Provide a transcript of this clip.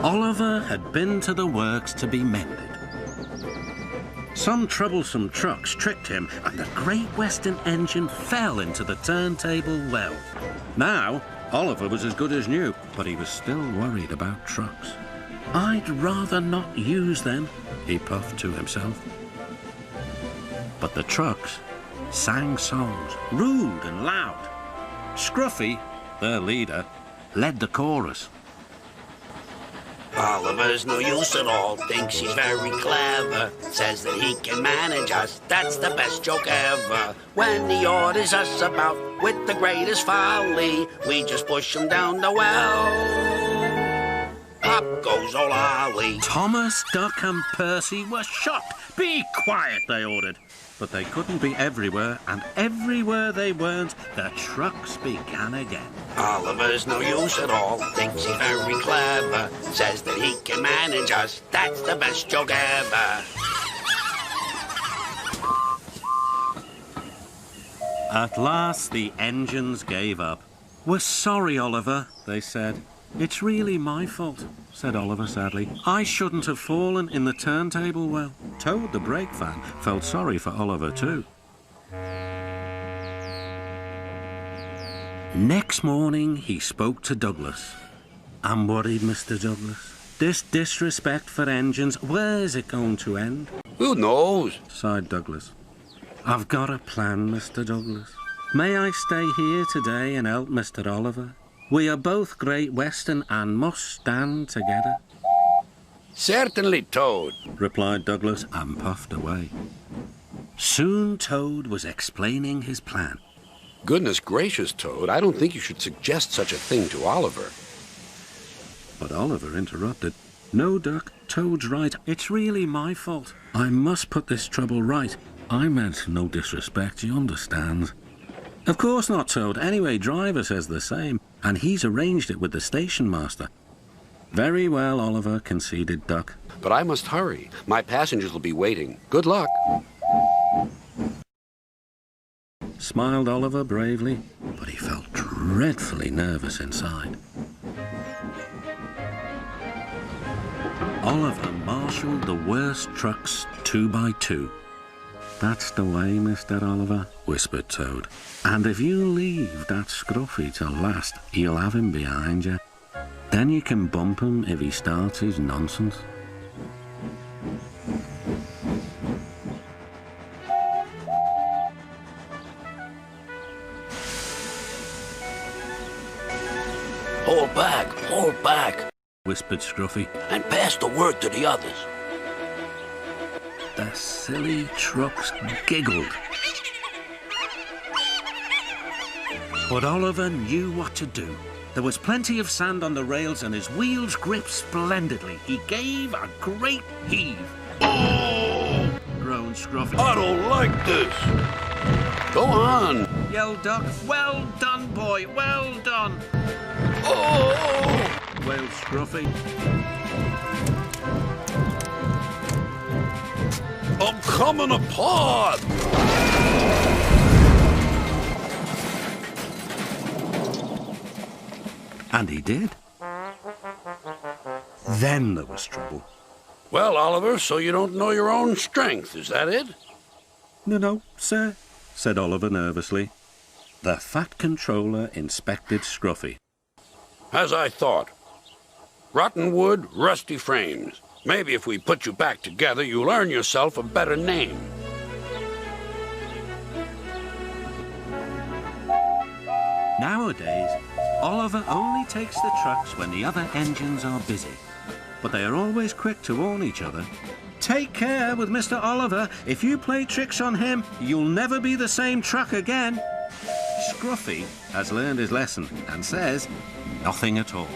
Oliver had been to the works to be mended. Some troublesome trucks tricked him, and the Great Western engine fell into the turntable well. Now, Oliver was as good as new, but he was still worried about trucks. "I'd rather not use them," he puffed to himself. But the trucks sang songs, rude and loud. Scruffy, their leader, led the chorus. Oliver's no use at all, thinks he's very clever, says that he can manage us, that's the best joke ever. When he orders us about with the greatest folly, we just push him down the well. Up goes old Ollie. Thomas, Duck and Percy were shocked. "Be quiet," they ordered. But they couldn't be everywhere, and everywhere they weren't, the trucks began again. Oliver's no use at all, thinks he's very clever, says that he can manage us, that's the best joke ever. At last the engines gave up. "We're sorry, Oliver," they said. "It's really my fault," said Oliver sadly. "I shouldn't have fallen in the turntable well." Toad the brake van felt sorry for Oliver too. Next morning he spoke to Douglas. "I'm worried, Mr. Douglas. This disrespect for engines, where's it going to end?" Who knows? Sighed Douglas. "I've got a plan, Mr. Douglas. May I stay here today and help Mr. Oliver? We are both Great Western and must stand together." Certainly, Toad, replied Douglas and puffed away. Soon Toad was explaining his plan. Goodness gracious, Toad, I don't think you should suggest such a thing to Oliver. But Oliver interrupted. "No, Duck, Toad's right. It's really my fault. I must put this trouble right. I meant no disrespect, you understand." "Of course not, Toad. Anyway, Driver says the same, and he's arranged it with the station master." "Very well, Oliver," conceded Duck. But I must hurry. My passengers will be waiting. Good luck. Smiled Oliver bravely, but he felt dreadfully nervous inside. Oliver marshalled the worst trucks 2 by 2. "That's the way, Mr. Oliver," whispered Toad. "And if you leave that Scruffy till last, you'll have him behind you. Then you can bump him if he starts his nonsense." Hold back, whispered Scruffy. and pass the word to the others. The silly trucks giggled. But Oliver knew what to do. There was plenty of sand on the rails and his wheels gripped splendidly. He gave a great heave. Oh! Groaned Scruffy. I don't like this. Go on. Yelled Duck. "Well done, boy, well done." Oh! Wailed Scruffy. I'm coming apart. And he did. Then there was trouble. Well, Oliver, so you don't know your own strength, is that it? No, sir," said Oliver nervously. The Fat Controller inspected Scruffy. As I thought. Rotten wood, rusty frames. Maybe if we put you back together, you'll earn yourself a better name. Nowadays, Oliver only takes the trucks when the other engines are busy. But they are always quick to warn each other. "Take care with Mr. Oliver. If you play tricks on him, you'll never be the same truck again." Scruffy has learned his lesson and says nothing at all.